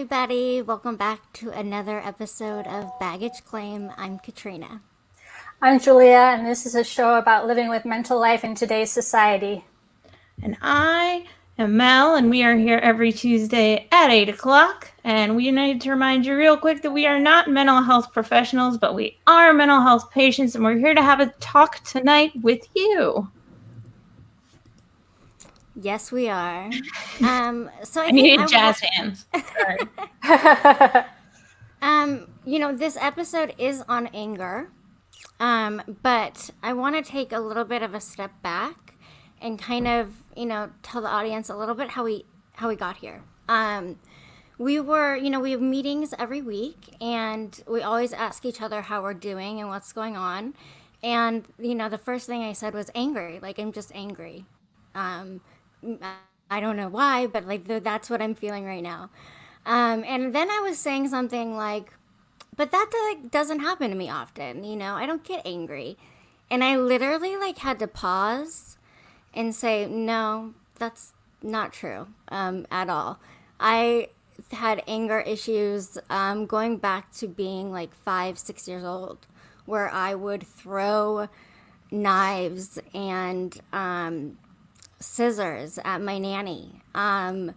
everybody. Welcome back to another episode of Baggage Claim. I'm Katrina. I'm Julia, and this is a show about living with mental life in today's society. And I am Mel, and we are here every Tuesday at 8 o'clock. And we need to remind you real quick that we are not mental health professionals, but we are mental health patients, and we're here to have a talk tonight with you. Yes, we are. So I need jazz hands. This episode is on anger, but I want to take a little bit of a step back and kind of, tell the audience a little bit how we got here. We have meetings every week, and we always ask each other how we're doing and what's going on. And, the first thing I said was angry. Like, I'm just angry. I don't know why, but that's what I'm feeling right now. And then I was saying something like, but that doesn't happen to me often. I don't get angry. And I literally had to pause and say, no, that's not true at all. I had anger issues going back to being 5-6 years old, where I would throw knives and scissors at my nanny. I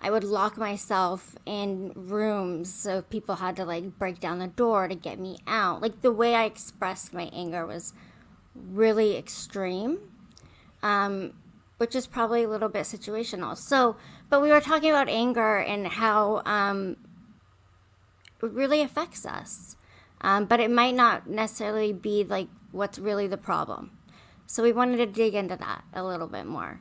would lock myself in rooms so people had to break down the door to get me out. The way I expressed my anger was really extreme, which is probably a little bit situational. So, but we were talking about anger and how it really affects us, but it might not necessarily be what's really the problem. So we wanted to dig into that a little bit more,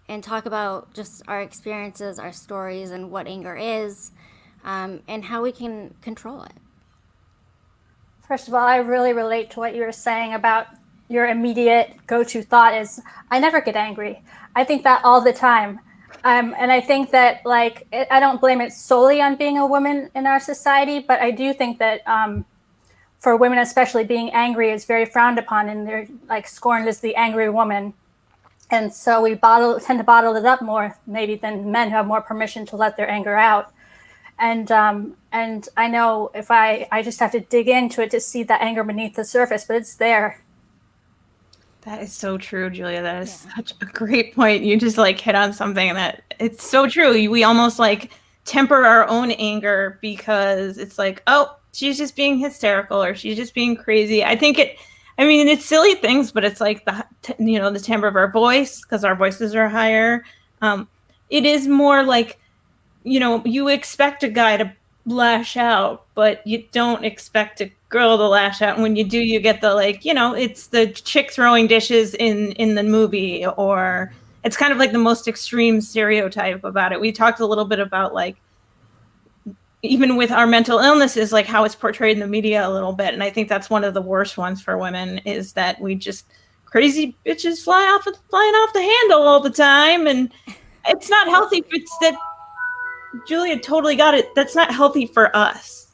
and talk about just our experiences, our stories, and what anger is, and how we can control it. First of all, I really relate to what you were saying about your immediate go-to thought is, I never get angry. I think that all the time. And I think that I don't blame it solely on being a woman in our society, but I do think that for women especially, being angry is very frowned upon, and they're scorned as the angry woman. And so we tend to bottle it up more maybe than men who have more permission to let their anger out. And I know if I just have to dig into it to see that anger beneath the surface, but it's there. That is so true, Julia. That is such a great point. You just hit on something that it's so true. We almost temper our own anger because it's oh, she's just being hysterical or she's just being crazy. It's silly things, but it's the timbre of our voice, because our voices are higher. It is more you expect a guy to lash out, but you don't expect a girl to lash out. And when you do, you get the it's the chick throwing dishes in the movie, or it's kind of the most extreme stereotype about it. We talked a little bit about even with our mental illnesses, how it's portrayed in the media a little bit. And I think that's one of the worst ones for women, is that we just crazy bitches flying off the handle all the time. And it's not healthy. It's that Julia totally got it. That's not healthy for us.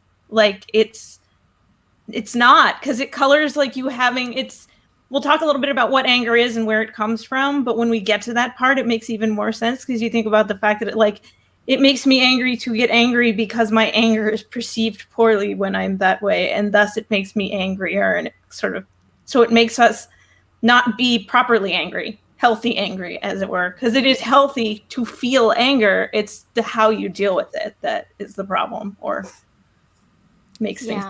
It's not, because it colors we'll talk a little bit about what anger is and where it comes from. But when we get to that part, it makes even more sense, because you think about the fact that it makes me angry to get angry because my anger is perceived poorly when I'm that way. And thus it makes me angrier. And so it makes us not be properly angry, healthy angry, as it were, because it is healthy to feel anger. It's how you deal with it that is the problem, or makes things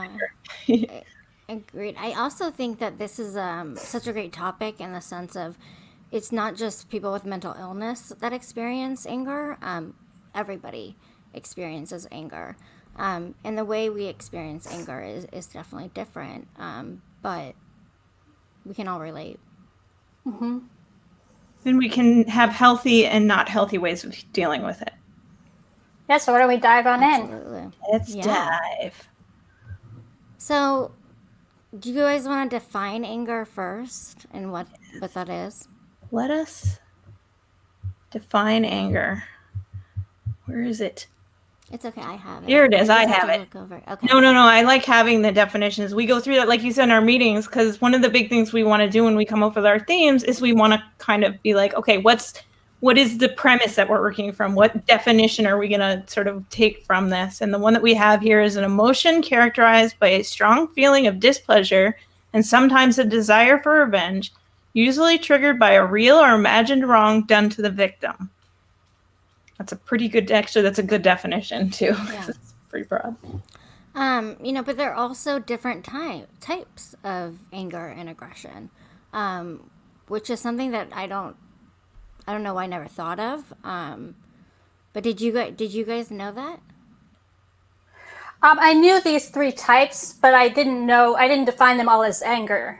bigger. Agreed. I also think that this is such a great topic in the sense of it's not just people with mental illness that experience anger. Everybody experiences anger, and the way we experience anger is definitely different, but we can all relate. Mm-hmm. And we can have healthy and not healthy ways of dealing with it. Yeah, so why don't we dive on Absolutely. in? Let's dive. So, do you guys want to define anger first and what that is? Let us define anger. Where is it? It's okay, I have it. Here it is. I just have it. Look over. Okay. No. I like having the definitions. We go through that, like you said, in our meetings, because one of the big things we want to do when we come up with our themes is we want to kind of be okay, what's what is the premise that we're working from? What definition are we going to sort of take from this? And the one that we have here is an emotion characterized by a strong feeling of displeasure and sometimes a desire for revenge, usually triggered by a real or imagined wrong done to the victim. That's a pretty good, actually, that's a good definition too. Yeah. It's pretty broad. But there are also different types of anger and aggression, which is something that I don't know why I never thought of. But did you guys know that? I knew these 3 types, but I didn't define them all as anger.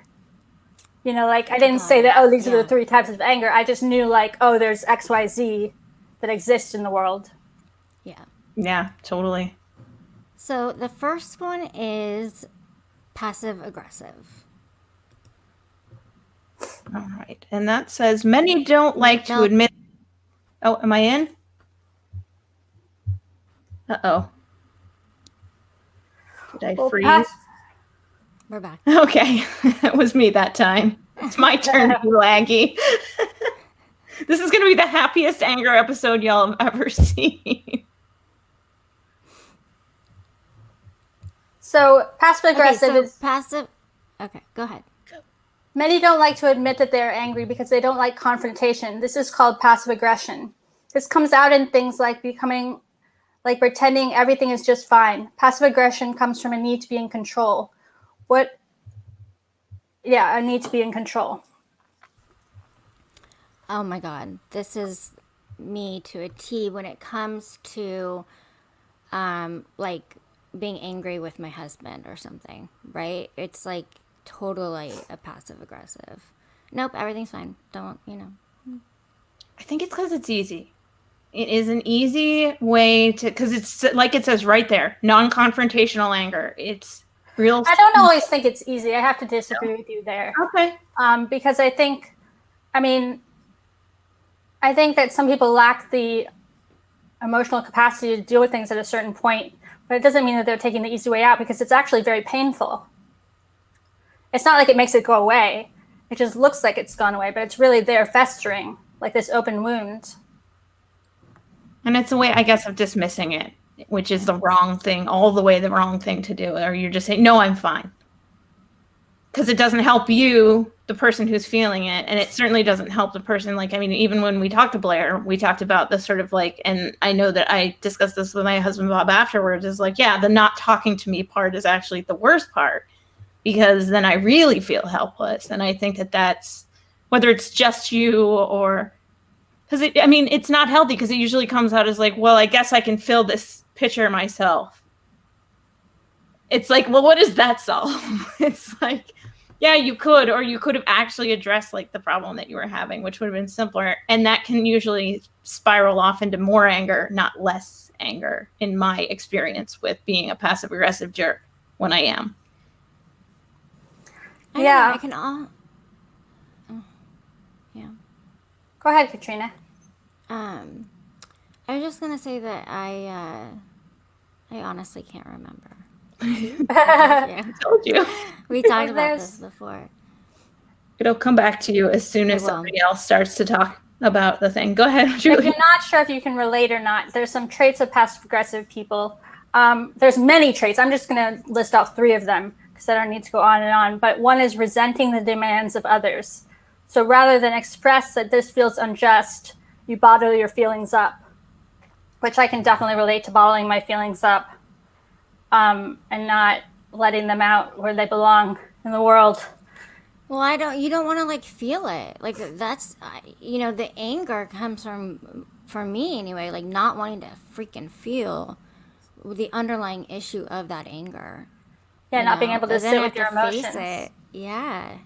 I didn't say that, these are the 3 types of anger. I just knew there's XYZ that exist in the world. Yeah. Yeah, totally. So the first one is passive aggressive. All right. And that says, many don't like to admit. Oh, am I in? Uh-oh. Did I freeze? We're back. Okay. It was me that time. It's my turn to be laggy. This is going to be the happiest anger episode y'all have ever seen. So passive aggressive is passive. Okay, go ahead. Many don't like to admit that they're angry because they don't like confrontation. This is called passive aggression. This comes out in things like pretending everything is just fine. Passive aggression comes from a need to be in control. A need to be in control. Oh my God, this is me to a T when it comes to being angry with my husband or something, right? It's totally a passive aggressive. Nope, everything's fine. Don't. I think it's because it's easy. It is an easy way to, because it's like it says right there, non-confrontational anger. It's real. I don't always think it's easy. I have to disagree with you there. Okay. Because I think that some people lack the emotional capacity to deal with things at a certain point, but it doesn't mean that they're taking the easy way out, because it's actually very painful. It's not like it makes it go away. It just looks like it's gone away, but it's really there festering, like this open wound. And it's a way, I guess, of dismissing it, which is the wrong thing, all the way the wrong thing to do. Or you're just saying, no, I'm fine. Because it doesn't help you, the person who's feeling it. And it certainly doesn't help the person. Even when we talked to Blair, we talked about the sort of and I know that I discussed this with my husband, Bob, afterwards, is the not talking to me part is actually the worst part, because then I really feel helpless. And I think that's, whether it's just you or, because it's not healthy, because it usually comes out as well, I guess I can fill this pitcher myself. It's well, what does that solve? It's yeah, you could, or you could have actually addressed the problem that you were having, which would have been simpler. And that can usually spiral off into more anger, not less anger, in my experience with being a passive aggressive jerk when I am. Yeah. I can all. Yeah. Go ahead, Katrina. I was just gonna say that I honestly can't remember. I told you. We talked about this before. It'll come back to you as soon as somebody else starts to talk about the thing. Go ahead, Julie. If you're not sure if you can relate or not, there's some traits of passive-aggressive people. There's many traits. I'm just going to list off 3 of them because I don't need to go on and on. But one is resenting the demands of others. So rather than express that this feels unjust, you bottle your feelings up, which I can definitely relate to, bottling my feelings up. And not letting them out where they belong in the world. Well, you don't want to feel it. That's, the anger comes for me anyway, not wanting to freaking feel the underlying issue of that anger. Yeah, not being able to sit with your emotions. Face it. Yeah.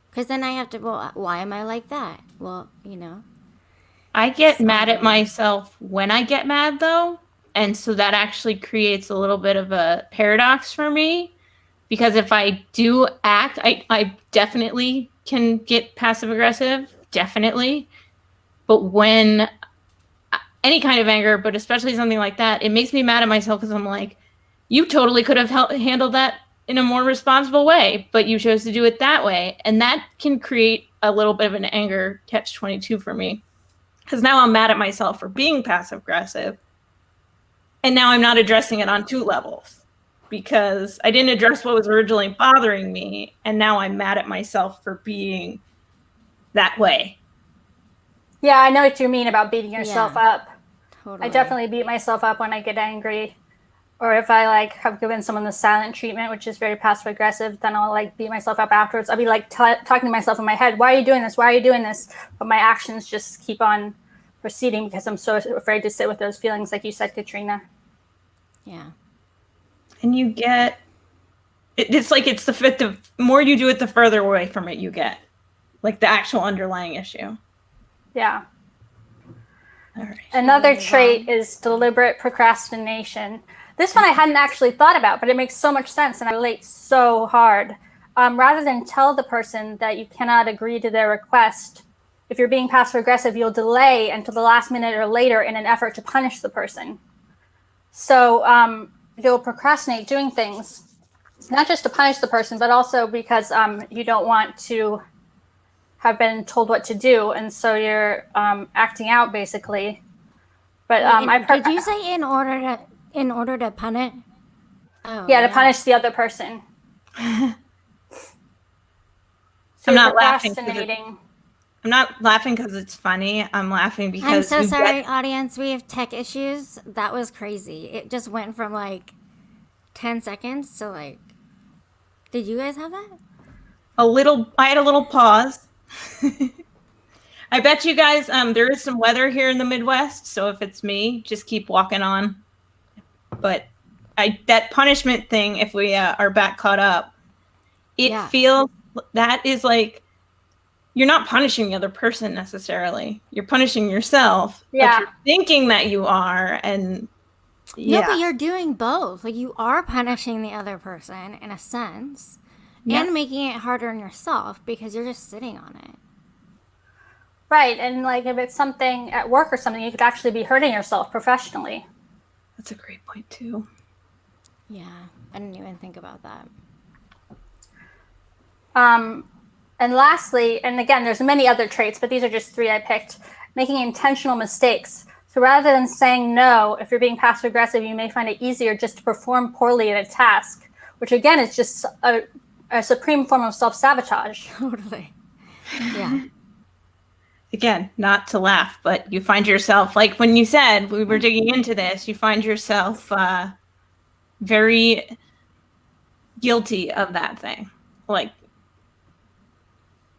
Because then I have to, why am I like that? Well, I get mad at myself when I get mad, though. And so that actually creates a little bit of a paradox for me, because if I do act, I definitely can get passive aggressive, definitely. But when any kind of anger, but especially something like that, it makes me mad at myself, because I'm you totally could have handled that in a more responsible way, but you chose to do it that way. And that can create a little bit of an anger catch-22 for me. Because now I'm mad at myself for being passive-aggressive. And now I'm not addressing it on 2 levels. Because I didn't address what was originally bothering me. And now I'm mad at myself for being that way. Yeah, I know what you mean about beating yourself up. Totally. I definitely beat myself up when I get angry. Or if I like have given someone the silent treatment, which is very passive aggressive, then I'll like beat myself up afterwards. I'll be like talking to myself in my head, why are you doing this? Why are you doing this? But my actions just keep on proceeding because I'm so afraid to sit with those feelings, like you said, Katrina. Yeah. And you get, it's like it's the more you do it, the further away from it you get. Like the actual underlying issue. Yeah. All right. Another trait is deliberate procrastination. This one I hadn't actually thought about, but it makes so much sense and I relate so hard. Rather than tell the person that you cannot agree to their request, if you're being passive aggressive, you'll delay until the last minute or later in an effort to punish the person. So you'll procrastinate doing things, not just to punish the person, but also because you don't want to have been told what to do, and so you're acting out basically. But did you say in order to punish? Oh, yeah, to punish the other person. So I'm not laughing. Procrastinating. I'm not laughing because it's funny. I'm laughing because I'm so sorry, audience. We have tech issues. That was crazy. It just went from like 10 seconds to like. Did you guys have that? I had a little pause. I bet you guys, there is some weather here in the Midwest, so if it's me, just keep walking on. But that punishment thing, if we are back caught up, it feels, that is like, you're not punishing the other person necessarily. You're punishing yourself, but you're thinking that you are, and No, but you're doing both. Like, you are punishing the other person in a sense. And making it harder on yourself because you're just sitting on it. Right, and like if it's something at work or something, you could actually be hurting yourself professionally. That's a great point too. Yeah, I didn't even think about that. And lastly, and again, there's many other traits, but these are just 3 I picked, making intentional mistakes. So rather than saying no, if you're being passive aggressive, you may find it easier just to perform poorly at a task, which again is just a supreme form of self-sabotage. Totally. Yeah. Again, not to laugh, but you find yourself, like when you said we were digging into this, you find yourself very guilty of that thing. Like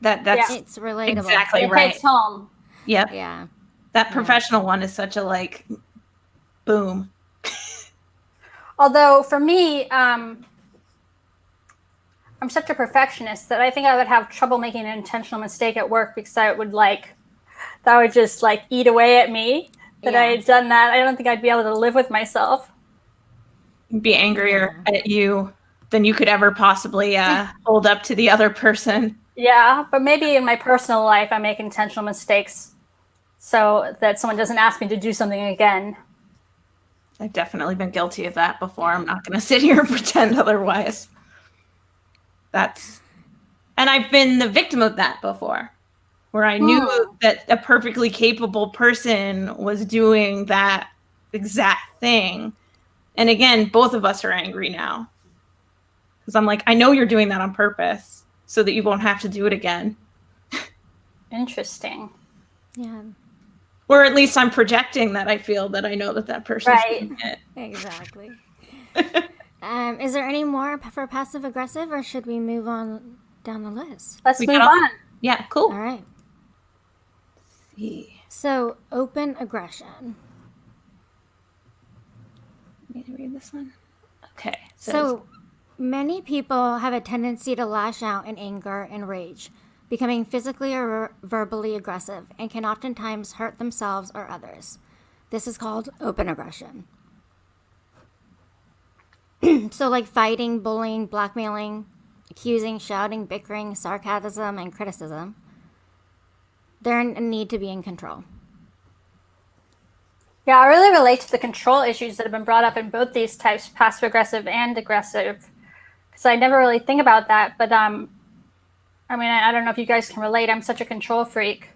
that's it's relatable. Exactly right. It hits home. Yep. Yeah. That professional one is such a like boom. Although for me, I'm such a perfectionist that I think I would have trouble making an intentional mistake at work because that would just like eat away at me that I had done that. I don't think I'd be able to live with myself. Be angrier at you than you could ever possibly hold up to the other person. Yeah, but maybe in my personal life, I make intentional mistakes so that someone doesn't ask me to do something again. I've definitely been guilty of that before. I'm not going to sit here and pretend otherwise. And I've been the victim of that before, where I knew that a perfectly capable person was doing that exact thing. And again, both of us are angry now. Because I'm like, I know you're doing that on purpose so that you won't have to do it again. Interesting. Yeah. Or at least I'm projecting that I feel that I know that person's doing it. Exactly. Is there any more for passive aggressive, or should we move on down the list? Let's move on. Yeah, cool. All right. Let's see. So, open aggression. Need to read this one? Okay. So, many people have a tendency to lash out in anger and rage, becoming physically or verbally aggressive, and can oftentimes hurt themselves or others. This is called open aggression. So like fighting, bullying, blackmailing, accusing, shouting, bickering, sarcasm, and criticism. They're in a need to be in control. Yeah, I really relate to the control issues that have been brought up in both these types, passive aggressive and aggressive, because I never really think about that. But I'm I mean, I don't know if you guys can relate. I'm such a control freak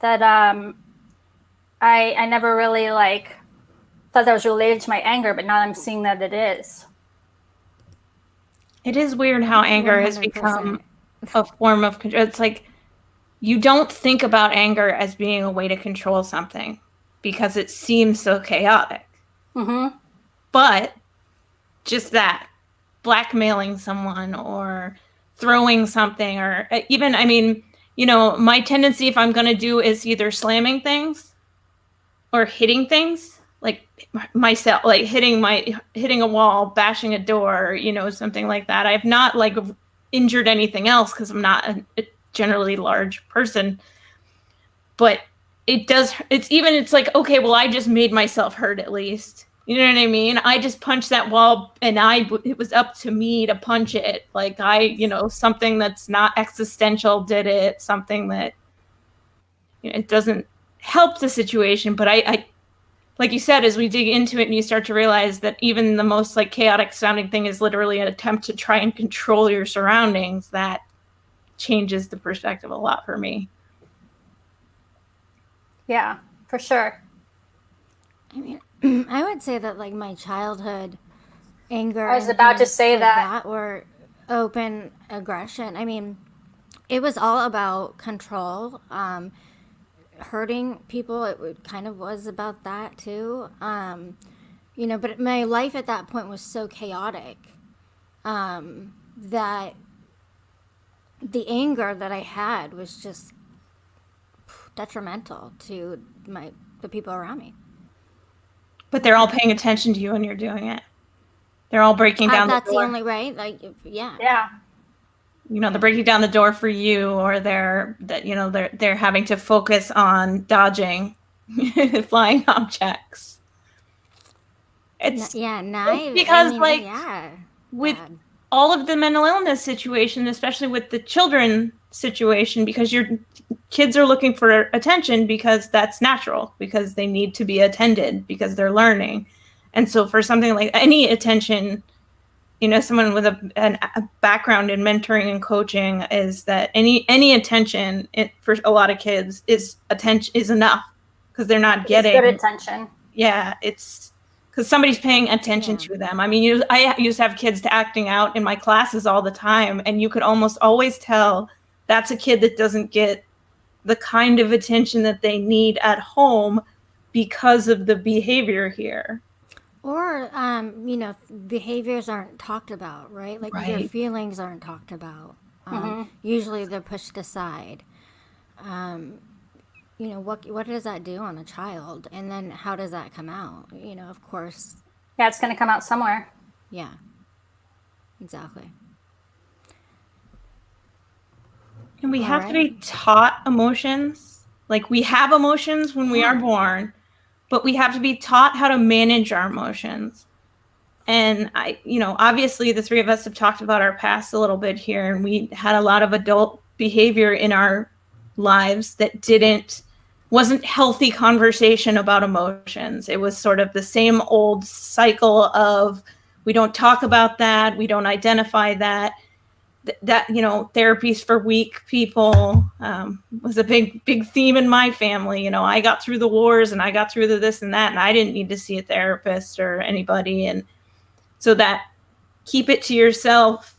that I never really like thought that was related to my anger, but now I'm seeing that it is. It is weird how anger has 100%. become a form of control. It's like you don't think about anger as being a way to control something because it seems so chaotic. Mm-hmm. But just that, blackmailing someone or throwing something, or even, I mean, my tendency, if I'm going to do, is either slamming things or hitting things, like myself, like hitting a wall, bashing a door, something like that. I've not like injured anything else because I'm not a generally large person, but it's like, okay, well, I just made myself hurt at least. You know what I mean? I just punched that wall and it was up to me to punch it. Like something that's not existential did it, something that, it doesn't help the situation. But I, like you said, as we dig into it and you start to realize that even the most like chaotic sounding thing is literally an attempt to try and control your surroundings, that changes the perspective a lot for me. Yeah, for sure. I mean, I would say that like my childhood anger. I was and about to things say like that. or open aggression. I mean, it was all about control. Hurting people. Kind of was about that too. But my life at that point was so chaotic that the anger that I had was just detrimental to the people around me. But they're all paying attention to you when you're doing it. They're all breaking down the door. That's the only way. Like, yeah. Yeah. They're breaking down the door for you, or they're having to focus on dodging flying objects. It's knives. because with bad. all of the mental illness situation, especially with the children situation, because your kids are looking for attention because that's natural, because they need to be attended because they're learning. And so for something like any attention, someone with a background in mentoring and coaching is that any attention for a lot of kids is enough, because they're not getting good attention. Yeah, it's because somebody's paying attention to them. I mean, I used to have kids acting out in my classes all the time, and you could almost always tell that's a kid that doesn't get the kind of attention that they need at home because of the behavior here. Or, behaviors aren't talked about, right? Like your feelings aren't talked about. Usually they're pushed aside. What does that do on a child? And then how does that come out? Of course. Yeah, it's going to come out somewhere. Yeah, exactly. And we have to be taught emotions. Like, we have emotions when we are born, but we have to be taught how to manage our emotions. And obviously the three of us have talked about our past a little bit here, and we had a lot of adult behavior in our lives that wasn't healthy conversation about emotions. It was sort of the same old cycle of, we don't talk about that, we don't identify that therapies for weak people was a big theme in my family. I got through the wars and I got through the this and that, and I didn't need to see a therapist or anybody. And so that keep it to yourself,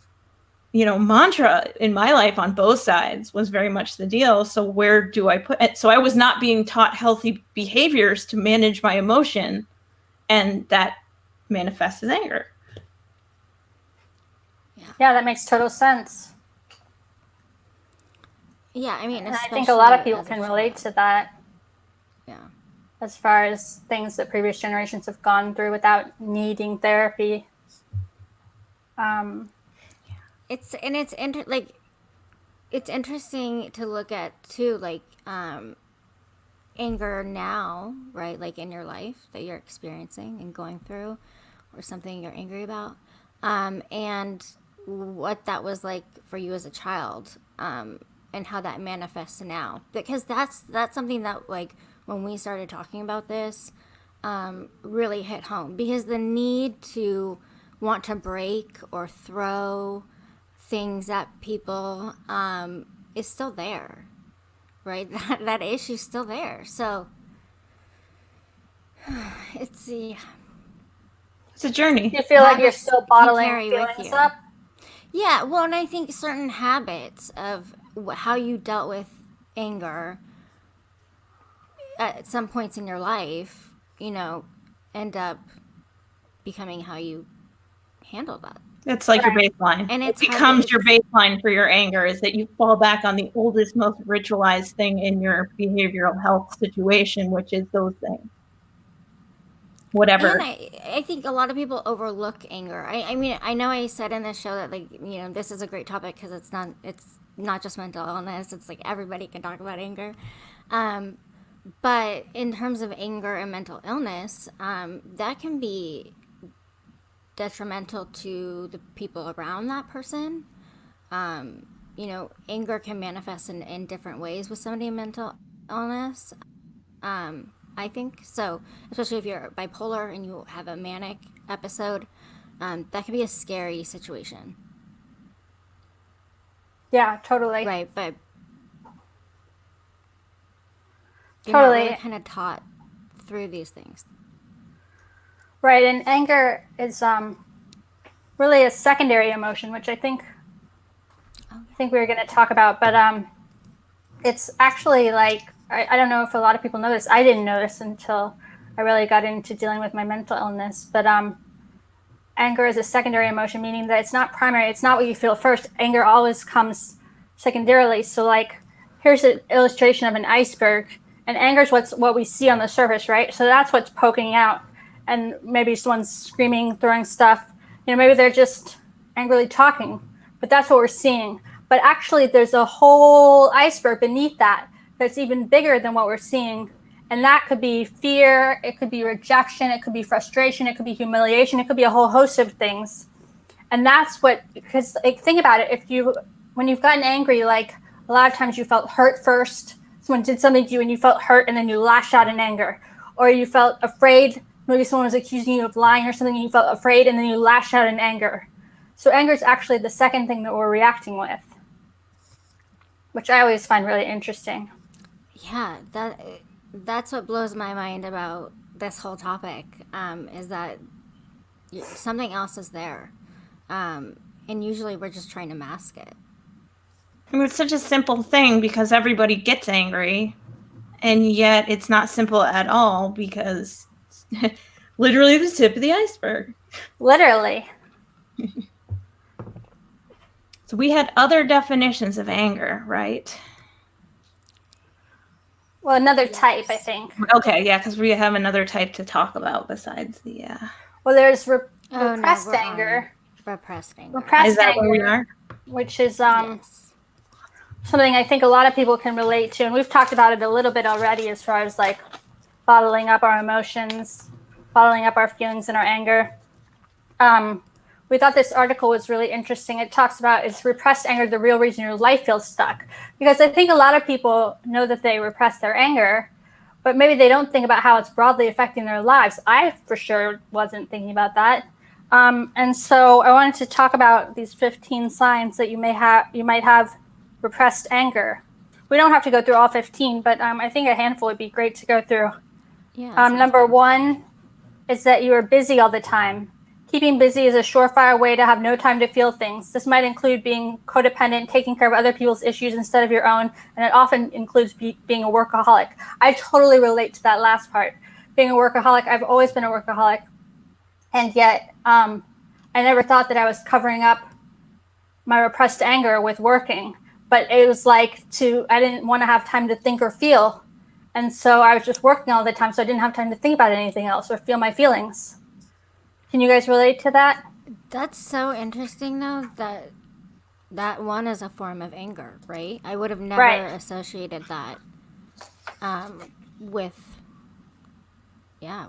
mantra in my life on both sides was very much the deal. So where do I put it? So I was not being taught healthy behaviors to manage my emotion, and that manifests as anger. Yeah, that makes total sense. Yeah, I mean, and I think a lot of people can relate to that. Yeah. As far as things that previous generations have gone through without needing therapy. It's interesting to look at too, like anger now, right? Like in your life that you're experiencing and going through, or something you're angry about, and what that was like for you as a child, and how that manifests now. Because that's something that, like, when we started talking about this, really hit home. Because the need to want to break or throw things that people is still there, right? That issue's still there. So it's a journey. You feel like you're habits still can bottling carry with feelings you. up? Yeah, well, and I think certain habits of how you dealt with anger at some points in your life, end up becoming how you handle that. It's like your baseline. And it becomes your baseline for your anger, is that you fall back on the oldest, most ritualized thing in your behavioral health situation, which is those things. Whatever. And I think a lot of people overlook anger. I mean, I know I said in this show that, like, this is a great topic because it's not just mental illness. It's like everybody can talk about anger. But in terms of anger and mental illness, that can be detrimental to the people around that person. Anger can manifest in different ways with somebody with mental illness. I think so, especially if you're bipolar and you have a manic episode, that can be a scary situation. Yeah, totally. Right, but totally. You're not really kind of taught through these things. Right, and anger is really a secondary emotion, which I think we were going to talk about, but it's actually like, I don't know if a lot of people know this. I didn't know this until I really got into dealing with my mental illness, but anger is a secondary emotion, meaning that it's not primary. It's not what you feel first. Anger always comes secondarily. So, like, here's an illustration of an iceberg, and anger is what we see on the surface, right? So that's what's poking out, and maybe someone's screaming, throwing stuff. Maybe they're just angrily talking, but that's what we're seeing. But actually, there's a whole iceberg beneath that that's even bigger than what we're seeing. And that could be fear, it could be rejection, it could be frustration, it could be humiliation, it could be a whole host of things. And that's what, because think about it, when you've gotten angry, like a lot of times you felt hurt first. Someone did something to you and you felt hurt and then you lashed out in anger. Or you felt afraid, maybe someone was accusing you of lying or something and you felt afraid and then you lashed out in anger. So anger is actually the second thing that we're reacting with, which I always find really interesting. Yeah, that's what blows my mind about this whole topic, is that something else is there. And usually we're just trying to mask it. I mean, it's such a simple thing because everybody gets angry, and yet it's not simple at all because literally the tip of the iceberg. Literally. So we had other definitions of anger, right? Well, another type, I think. Okay, yeah, because we have another type to talk about besides the... Well, there's repressed anger. Repressed anger. Is that where we are? Which is something I think a lot of people can relate to. And we've talked about it a little bit already as far as like bottling up our emotions, bottling up our feelings and our anger. We thought this article was really interesting. It talks about, is repressed anger the real reason your life feels stuck? Because I think a lot of people know that they repress their anger, but maybe they don't think about how it's broadly affecting their lives. I for sure wasn't thinking about that. And so I wanted to talk about these 15 signs that you might have repressed anger. We don't have to go through all 15, but I think a handful would be great to go through. Yeah. Number one is that you are busy all the time. Keeping busy is a surefire way to have no time to feel things. This might include being codependent, taking care of other people's issues instead of your own, and it often includes being a workaholic. I totally relate to that last part. Being a workaholic, I've always been a workaholic, and yet I never thought that I was covering up my repressed anger with working, but it was like I didn't want to have time to think or feel, and so I was just working all the time, so I didn't have time to think about anything else or feel my feelings. Can you guys relate to that? That's so interesting, though, that one is a form of anger, right? I would have never associated that with,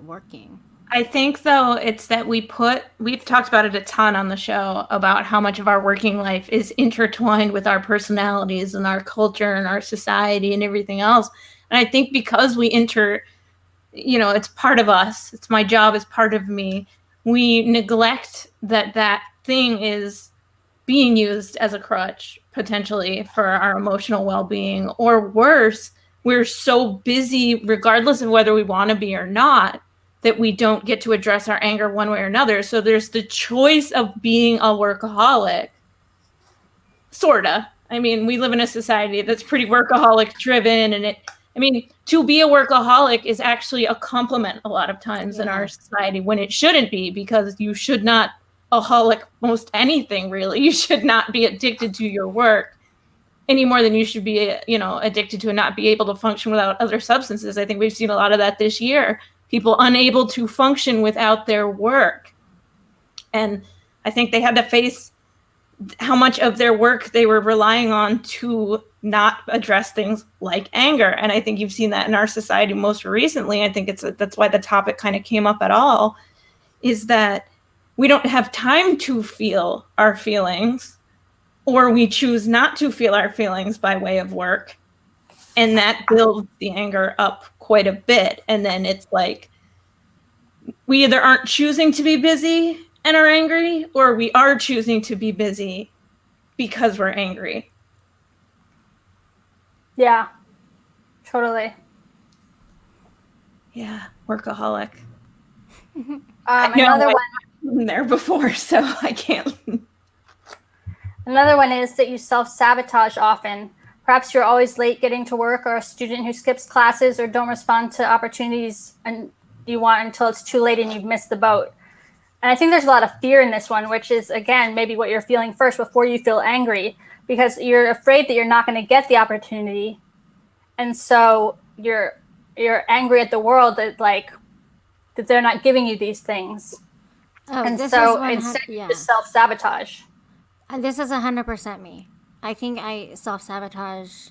working. I think, though, it's that we've talked about it a ton on the show about how much of our working life is intertwined with our personalities and our culture and our society and everything else. And I think because it's part of us, it's my job, it's part of me, we neglect that thing is being used as a crutch potentially for our emotional well-being, or worse, we're so busy, regardless of whether we want to be or not, that we don't get to address our anger one way or another. So there's the choice of being a workaholic, sorta. I mean, we live in a society that's pretty workaholic driven, and to be a workaholic is actually a compliment a lot of times in our society, when it shouldn't be, because you should not aholic most anything, really. You should not be addicted to your work any more than you should be, addicted to and not be able to function without other substances. I think we've seen a lot of that this year. People unable to function without their work. And I think they had to face how much of their work they were relying on to not address things like anger. And I think you've seen that in our society most recently. I think that's why the topic kind of came up at all, is that we don't have time to feel our feelings, or we choose not to feel our feelings by way of work. And that builds the anger up quite a bit. And then it's like, we either aren't choosing to be busy and are angry, or we are choosing to be busy because we're angry. Yeah, totally. Yeah, workaholic. Another one. I've been there before, so I can't. Another one is that you self-sabotage often. Perhaps you're always late getting to work, or a student who skips classes or don't respond to opportunities and you want until it's too late and you've missed the boat. And I think there's a lot of fear in this one, which is, again, maybe what you're feeling first before you feel angry, because you're afraid that you're not going to get the opportunity. And so you're angry at the world that they're not giving you these things. Oh, and so instead you just self-sabotage. This is 100% me. I think I self-sabotage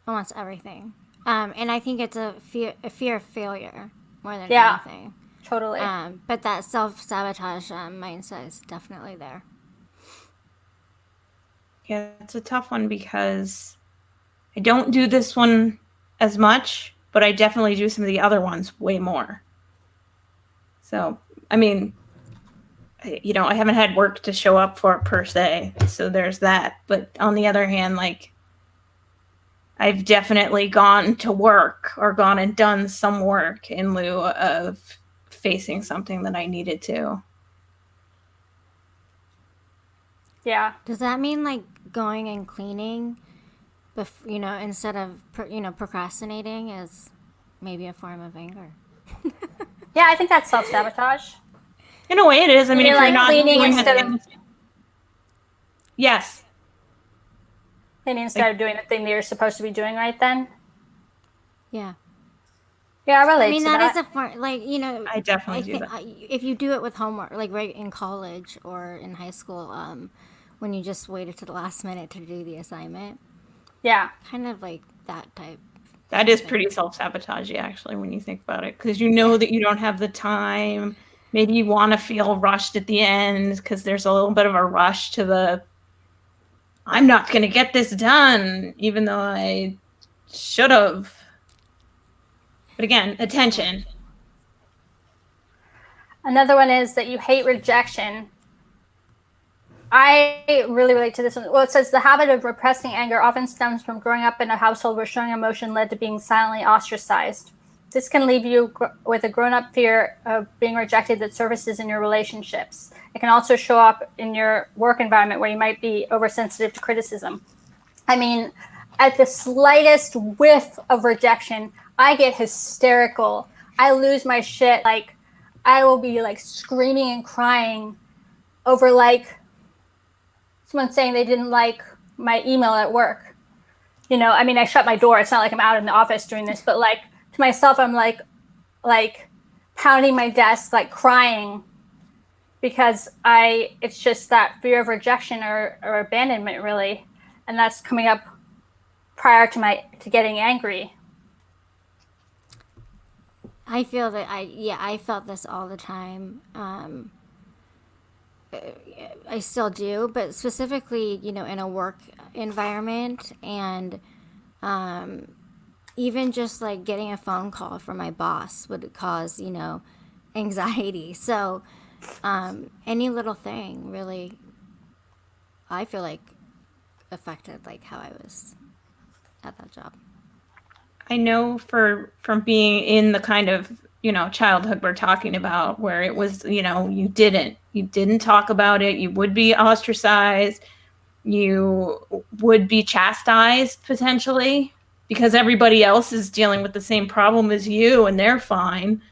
almost everything. And I think it's a fear of failure more than anything. Totally. But that self-sabotage mindset is definitely there. Yeah, it's a tough one because I don't do this one as much, but I definitely do some of the other ones way more. So, I mean, I haven't had work to show up for per se, so there's that. But on the other hand, I've definitely gone to work or gone and done some work in lieu of facing something that I needed to. Yeah. Does that mean going and cleaning, instead of procrastinating is maybe a form of anger? Yeah, I think that's self-sabotage. In a way, it is. I mean, if you're not cleaning doing instead of yes, cleaning instead of doing the thing that you're supposed to be doing right then. Yeah. Yeah, I relate to that. That is a form, I definitely do that. If you do it with homework, right in college or in high school, when you just waited to the last minute to do the assignment. Yeah. Kind of like that type. That is pretty self-sabotagey, actually, when you think about it, because you know that you don't have the time. Maybe you want to feel rushed at the end because there's a little bit of a rush to I'm not going to get this done, even though I should have. But again, attention. Another one is that you hate rejection. I really relate to this one. Well, it says the habit of repressing anger often stems from growing up in a household where showing emotion led to being silently ostracized. This can leave you with a grown-up fear of being rejected that surfaces in your relationships. It can also show up in your work environment where you might be oversensitive to criticism. I mean, at the slightest whiff of rejection, I get hysterical. I lose my shit. I will be screaming and crying over someone saying they didn't like my email at work. I shut my door. It's not like I'm out in the office doing this, but to myself, I'm pounding my desk, crying, because it's just that fear of rejection or abandonment, really. And that's coming up prior to getting angry. I feel that I felt this all the time. I still do, but specifically, in a work environment, and even just getting a phone call from my boss would cause, anxiety. So any little thing really I feel like affected like how I was at that job. I know from being in the kind of, childhood we're talking about, where it was, you didn't talk about it. You would be ostracized. You would be chastised potentially because everybody else is dealing with the same problem as you and they're fine.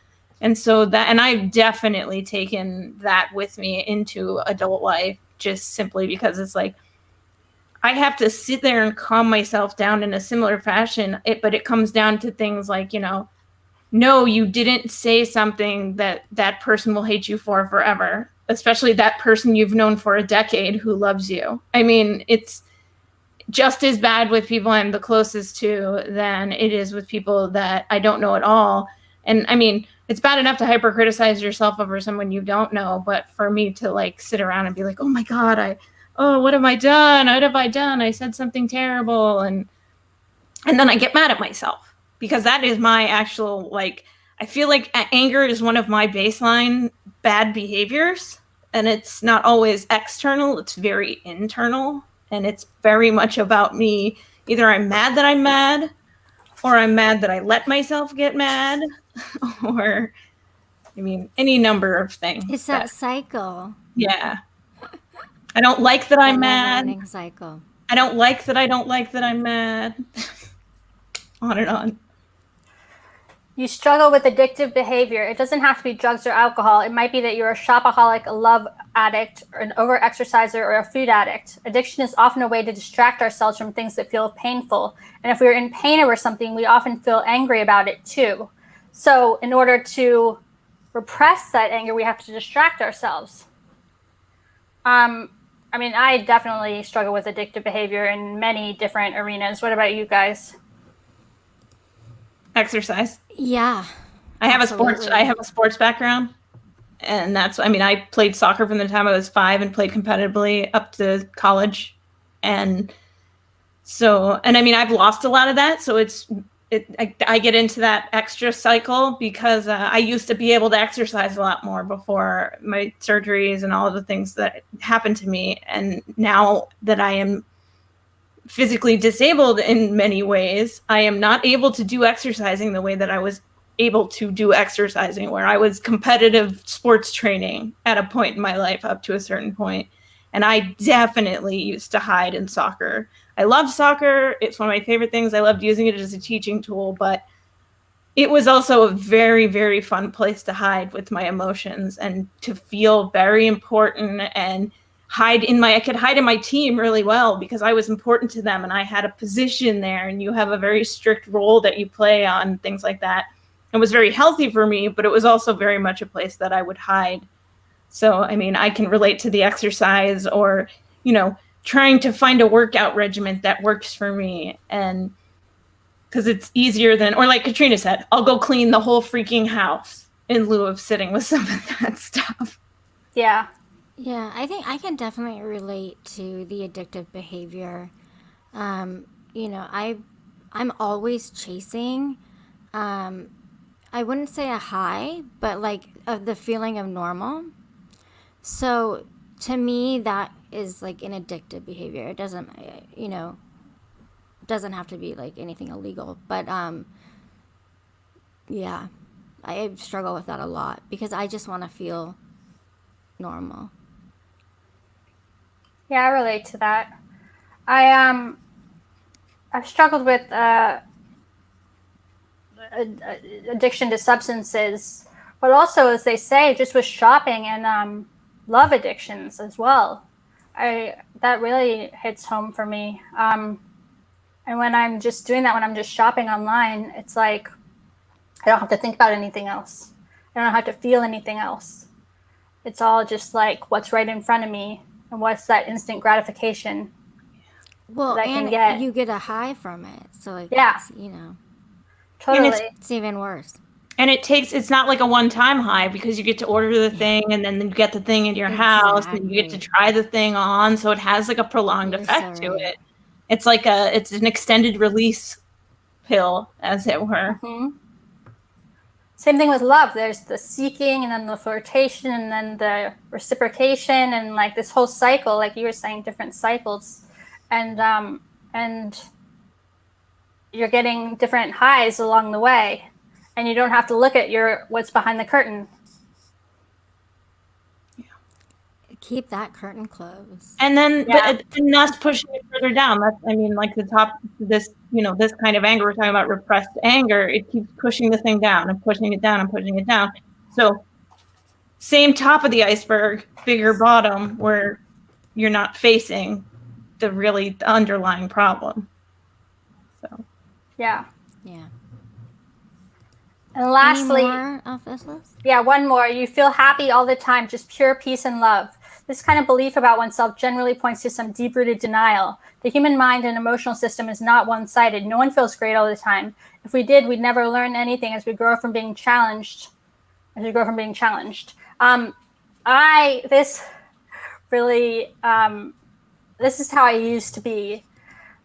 And so and I've definitely taken that with me into adult life, just simply because it's like, I have to sit there and calm myself down in a similar fashion. But it comes down to things like, no, you didn't say something that person will hate you for forever, especially that person you've known for a decade who loves you. I mean, it's just as bad with people I'm the closest to than it is with people that I don't know at all. And I mean, it's bad enough to hyper criticize yourself over someone you don't know, but for me to like sit around and be like, oh my God, what have I done? What have I done? I said something terrible. And then I get mad at myself because that is my actual, like, I feel like anger is one of my baseline bad behaviors, and it's not always external. It's very internal, and it's very much about me. Either I'm mad that I'm mad, or I'm mad that I let myself get mad, or, I mean, any number of things. It's that cycle. Yeah. I don't like that I'm mad. Never-ending cycle. I don't like that I don't like that I'm mad. On and on. You struggle with addictive behavior. It doesn't have to be drugs or alcohol. It might be that you're a shopaholic, a love addict, or an over-exerciser, or a food addict. Addiction is often a way to distract ourselves from things that feel painful. And if we're in pain over something, we often feel angry about it too. So in order to repress that anger, we have to distract ourselves. I mean, I definitely struggle with addictive behavior in many different arenas. What about you guys? Exercise. Yeah. I have a sports background, and I played soccer from the time I was 5 and played competitively up to college. And so, and I mean, I've lost a lot of that. So I get into that extra cycle because I used to be able to exercise a lot more before my surgeries and all of the things that happened to me. And now that I am physically disabled in many ways, I am not able to do exercising the way that I was able to do exercising, where I was competitive sports training at a point in my life up to a certain point. And I definitely used to hide in soccer. I love soccer. It's one of my favorite things. I loved using it as a teaching tool, but it was also a very, very fun place to hide with my emotions and to feel very important and I could hide in my team really well because I was important to them and I had a position there, and you have a very strict role that you play on things like that. It was very healthy for me, but it was also very much a place that I would hide. So, I mean, I can relate to the exercise or, trying to find a workout regimen that works for me. And because it's easier or like Katrina said, I'll go clean the whole freaking house in lieu of sitting with some of that stuff. Yeah. Yeah, I think I can definitely relate to the addictive behavior. I'm always chasing. I wouldn't say a high, but like of the feeling of normal. So to me, that is like an addictive behavior. It doesn't have to be like anything illegal, but yeah, I struggle with that a lot because I just want to feel normal. Yeah, I relate to that. I've struggled with addiction to substances, but also, as they say, just with shopping and love addictions as well. That really hits home for me. And when I'm just doing that, when I'm just shopping online, it's like I don't have to think about anything else. I don't have to feel anything else. It's all just like what's right in front of me and what's that instant gratification. Well, and you get a high from it. So like, yeah, totally. And it's even worse. And it's not like a one-time high because you get to order the thing and then you get the thing in your house and you get to try the thing on. So it has like a prolonged effect to it. It's like it's an extended release pill, as it were. Mm-hmm. same thing with love. There's the seeking, and then the flirtation, and then the reciprocation, and like this whole cycle, like you were saying, different cycles, and you're getting different highs along the way, and you don't have to look at what's behind the curtain. Keep that curtain closed. And then, and that's pushing it further down. That's, I mean, like the top, this, this kind of anger, we're talking about repressed anger, it keeps pushing the thing down and pushing it down and pushing it down. So same top of the iceberg, bigger bottom, where you're not facing the underlying problem. So. Yeah. Yeah. And lastly, any more off this list? Yeah, one more. You feel happy all the time, just pure peace and love. This kind of belief about oneself generally points to some deep-rooted denial. The human mind and emotional system is not one-sided. No one feels great all the time. If we did, we'd never learn anything as we grow from being challenged. This is how I used to be.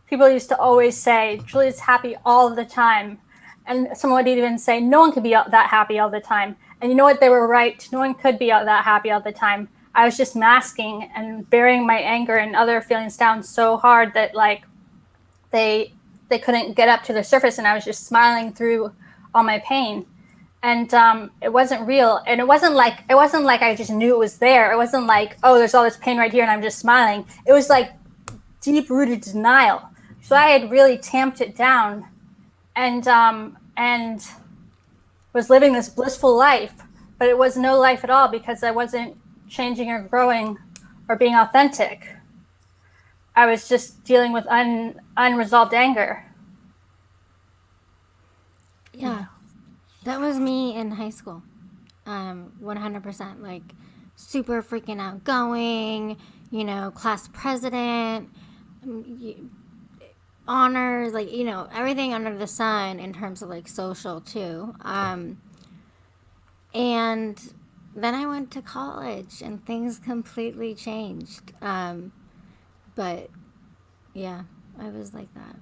People used to always say, Julia's happy all the time. And someone would even say, no one could be that happy all the time. And you know what? They were right. No one could be that happy all the time. I was just masking and burying my anger and other feelings down so hard that like they couldn't get up to the surface, and I was just smiling through all my pain. And it wasn't real. And it wasn't like I just knew it was there. It wasn't like, oh, there's all this pain right here and I'm just smiling. It was like deep-rooted denial. So I had really tamped it down and was living this blissful life, but it was no life at all because I wasn't changing or growing or being authentic. I was just dealing with unresolved anger. Yeah, that was me in high school. 100%, like super freaking outgoing, class president, honors, like, everything under the sun in terms of like social too. And then I went to college and things completely changed. But yeah, I was like that.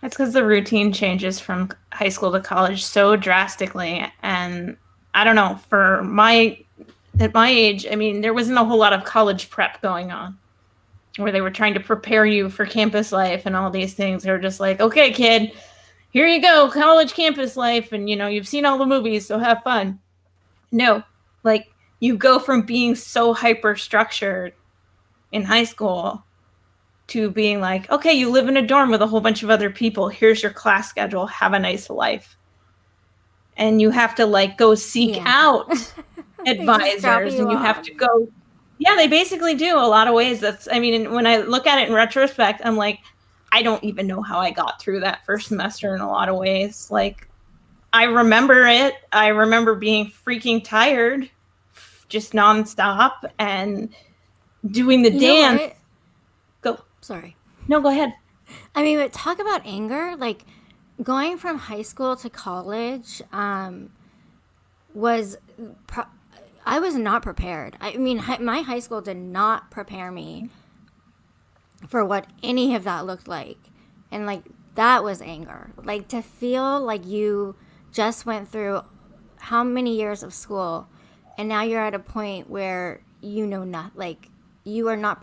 It's because the routine changes from high school to college so drastically. And I don't know, at my age, I mean, there wasn't a whole lot of college prep going on where they were trying to prepare you for campus life and all these things. They were just like, okay, kid, here you go, college campus life. And, you've seen all the movies, so have fun. No, like you go from being so hyper structured in high school to being like, okay, you live in a dorm with a whole bunch of other people. Here's your class schedule. Have a nice life. And you have to like go seek out advisors, and you have to go. Yeah, they basically do a lot of ways. When I look at it in retrospect, I'm like, I don't even know how I got through that first semester in a lot of ways. Like, I remember it. I remember being freaking tired, just nonstop, and doing the dance. Go. Sorry. No, go ahead. I mean, but talk about anger. Like, going from high school to college I was not prepared. I mean, my high school did not prepare me for what any of that looked like. And, like, that was anger. Like, to feel like you just went through how many years of school, and now you're at a point where you know not, like, you were not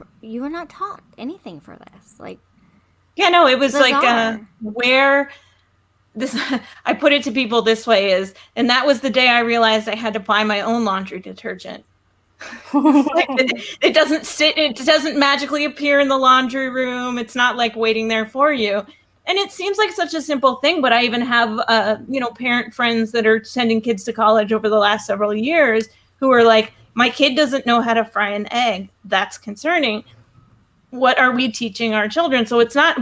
taught anything for this. Like, yeah, no, it was bizarre. like where this I put it to people this way is, and that was the day I realized I had to buy my own laundry detergent. Like, it doesn't magically appear in the laundry room. It's not like waiting there for you. And it seems like such a simple thing, but I even have parent friends that are sending kids to college over the last several years who are like, my kid doesn't know how to fry an egg. That's concerning. What are we teaching our children? So it's not,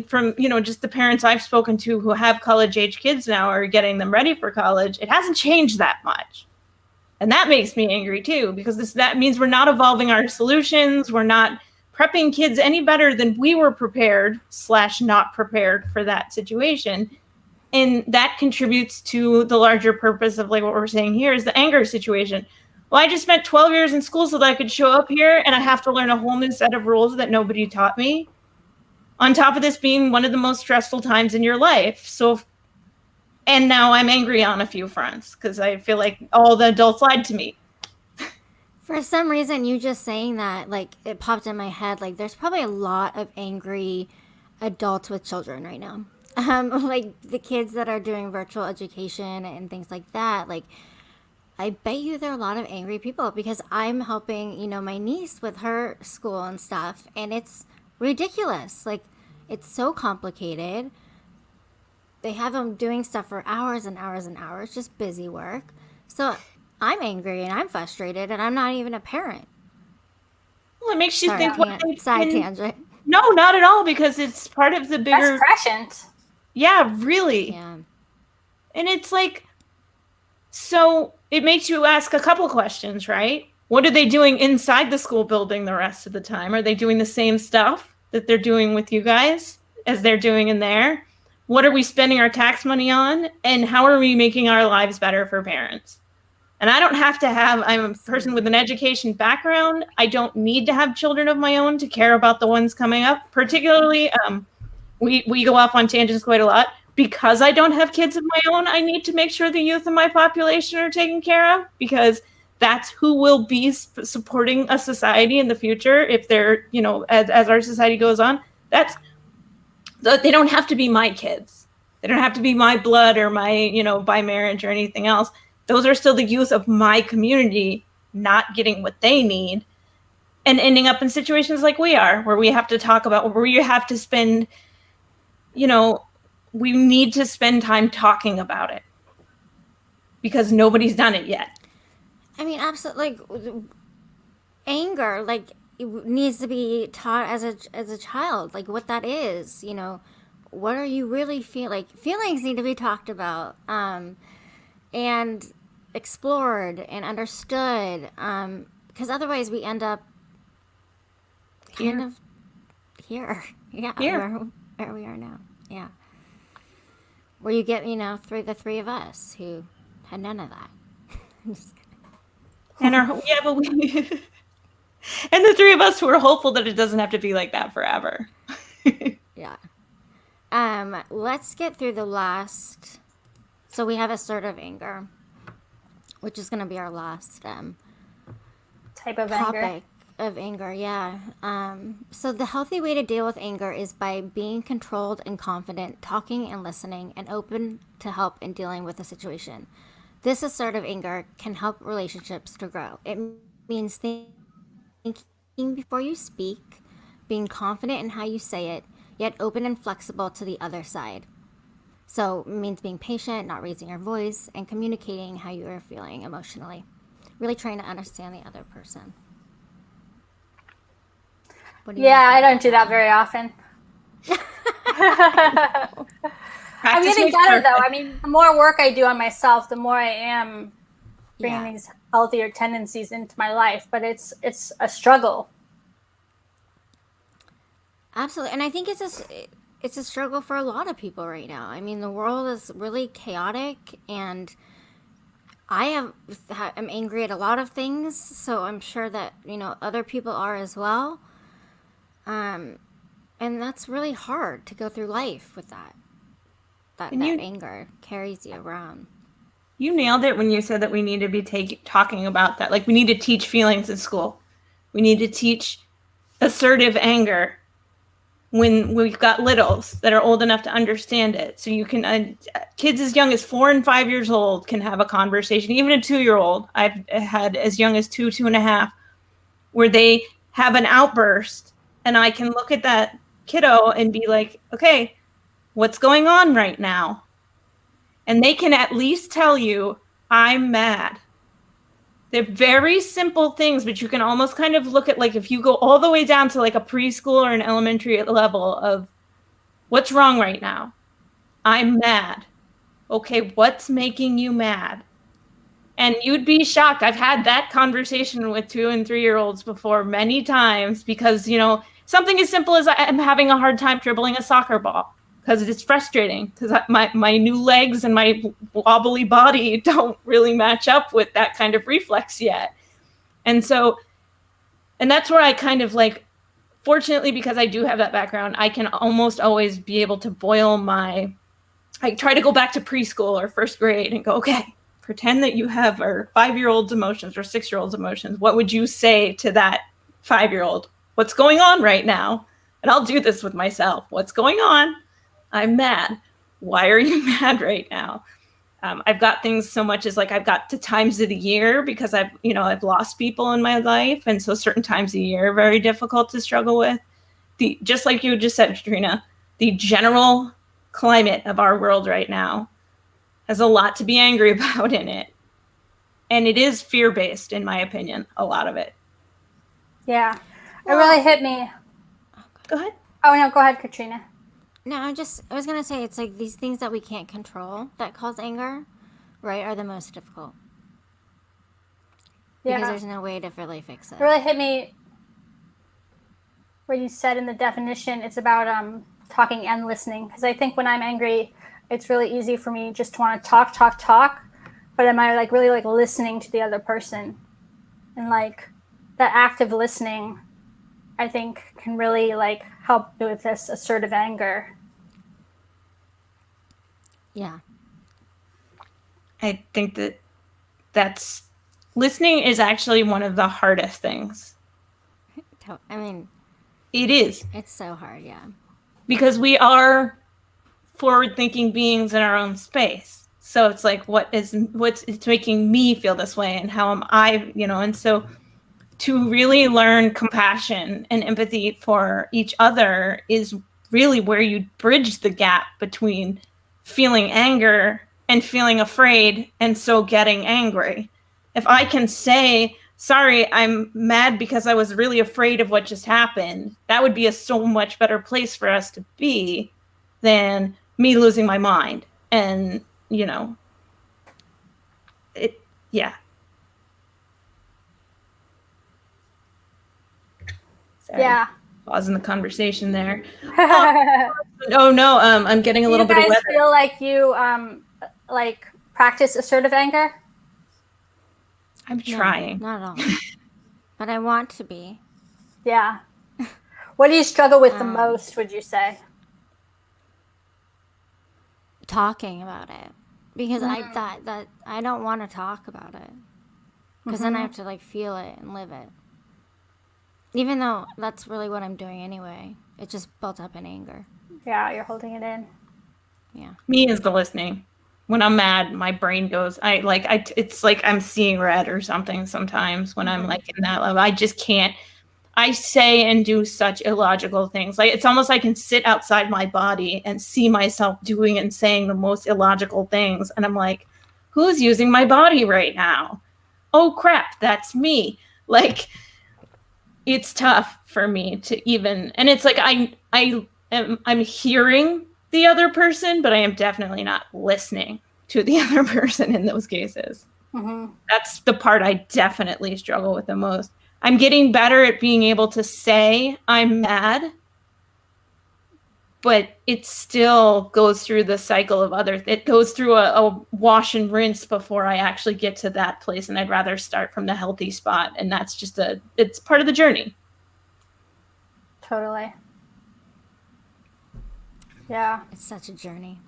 from, just the parents I've spoken to who have college age kids now are getting them ready for college. It hasn't changed that much. And that makes me angry too, because that means we're not evolving our solutions. We're not prepping kids any better than we were prepared / not prepared for that situation. And that contributes to the larger purpose of like what we're saying here is the anger situation. Well, I just spent 12 years in school so that I could show up here and I have to learn a whole new set of rules that nobody taught me. On top of this being one of the most stressful times in your life. So And now I'm angry on a few fronts because I feel like all the adults lied to me. For some reason, you just saying that, like, it popped in my head. Like, there's probably a lot of angry adults with children right now. Like the kids that are doing virtual education and things like that. Like, I bet you there are a lot of angry people because I'm helping, my niece with her school and stuff, and it's ridiculous. Like, it's so complicated. They have them doing stuff for hours and hours and hours, just busy work. So I'm angry and I'm frustrated, and I'm not even a parent. Well, it makes you Sorry, think. side tangent. No, not at all, because it's part of the bigger. That's prescient. Yeah, really. Yeah. And it's like, so it makes you ask a couple questions, right? What are they doing inside the school building the rest of the time? Are they doing the same stuff that they're doing with you guys as they're doing in there? What are we spending our tax money on? And how are we making our lives better for parents? And I don't have to have, I'm a person with an education background. I don't need to have children of my own to care about the ones coming up. Particularly, we go off on tangents quite a lot. Because I don't have kids of my own, I need to make sure the youth in my population are taken care of, because that's who will be supporting a society in the future if they're, as our society goes on. They don't have to be my kids. They don't have to be my blood or my, by marriage or anything else. Those are still the youth of my community not getting what they need and ending up in situations like we are, where we have to talk about, where you have to spend, we need to spend time talking about it because nobody's done it yet. I mean, absolutely. Like, anger, like, it needs to be taught as a child, like what that is. What are you really feeling? Like, feelings need to be talked about, and explored and understood. Because otherwise, we end up kind of here. Yeah, where we are now. Yeah. Where you get, the three of us who had none of that. And and the three of us who are hopeful that it doesn't have to be like that forever. Yeah. Let's get through the last. So we have assertive anger, which is going to be our last Type of topic anger. of anger. Yeah. So the healthy way to deal with anger is by being controlled and confident, talking and listening, and open to help in dealing with a situation. This assertive anger can help relationships to grow. It means thinking before you speak, being confident in how you say it, yet open and flexible to the other side. So it means being patient, not raising your voice, and communicating how you are feeling emotionally. Really trying to understand the other person. Yeah, I don't do that very often. I'm getting better, though. I mean, the more work I do on myself, the more I am bringing these healthier tendencies into my life. But it's a struggle. Absolutely. And I think it's a struggle for a lot of people right now. I mean, the world is really chaotic, and I'm angry at a lot of things, so I'm sure that, other people are as well. And that's really hard to go through life with that. That anger carries you around. You nailed it when you said that we need to be talking about that. Like, we need to teach feelings in school. We need to teach assertive anger when we've got littles that are old enough to understand it. So you can, kids as young as 4 and 5 years old can have a conversation. Even a 2-year-old, I've had as young as 2.5, where they have an outburst, and I can look at that kiddo and be like, okay, what's going on right now? And they can at least tell you, I'm mad. They're very simple things, but you can almost kind of look at, like, if you go all the way down to like a preschool or an elementary level of what's wrong right now? I'm mad. Okay, what's making you mad? And you'd be shocked. I've had that conversation with 2 and 3-year-olds before many times because, something as simple as I'm having a hard time dribbling a soccer ball because it's frustrating because my new legs and my wobbly body don't really match up with that kind of reflex yet. And that's where I kind of like, fortunately, because I do have that background, I can almost always be able to boil my I try to go back to preschool or first grade and go, okay, pretend that you have our 5-year-old's emotions or 6-year-old's emotions. What would you say to that 5-year-old? What's going on right now? And I'll do this with myself. What's going on? I'm mad. Why are you mad right now? I've got things so much as like I've got to times of the year because I've lost people in my life. And so certain times of the year are very difficult to struggle with. Just like you just said, Katrina, the general climate of our world right now has a lot to be angry about in it. And it is fear-based, in my opinion, a lot of it. Yeah. It really hit me. Go ahead. Oh, no, go ahead, Katrina. No, I was going to say, it's like these things that we can't control that cause anger, right, are the most difficult. Yeah. Because there's no way to really fix it. It really hit me where you said in the definition, it's about talking and listening. Because I think when I'm angry, it's really easy for me just to want to talk. But am I like really like listening to the other person? And like that active listening, I think can really like help with this assertive anger. Yeah. I think that's listening is actually one of the hardest things. I mean, it is. It's so hard, yeah. Because we are forward-thinking beings in our own space. So it's like, it's making me feel this way, and how am I, and so to really learn compassion and empathy for each other is really where you bridge the gap between feeling anger and feeling afraid and so getting angry. If I can say, sorry, I'm mad because I was really afraid of what just happened, that would be a so much better place for us to be than me losing my mind. And, Sorry. Yeah. Pausing the conversation there. No, I'm getting a little bit of weather. Do you guys feel like you like practice assertive anger? I'm trying. No, not at all. But I want to be. Yeah. What do you struggle with the most, would you say? Talking about it. Because I thought that I don't want to talk about it. Because then I have to like feel it and live it. Even though that's really what I'm doing anyway. It's just built up in anger. Yeah, you're holding it in. Yeah. Me is the listening. When I'm mad, my brain goes, it's like I'm seeing red or something sometimes when I'm like in that level. I just can't. I say and do such illogical things. Like, it's almost like I can sit outside my body and see myself doing and saying the most illogical things. And I'm like, who's using my body right now? Oh crap, that's me. Like, it's tough for me to even, and it's like I'm hearing the other person, but I am definitely not listening to the other person in those cases. Mm-hmm. That's the part I definitely struggle with the most. I'm getting better at being able to say I'm mad, but it still goes through the cycle of it goes through a wash and rinse before I actually get to that place. And I'd rather start from the healthy spot. And that's just it's part of the journey. Totally. Yeah. It's such a journey.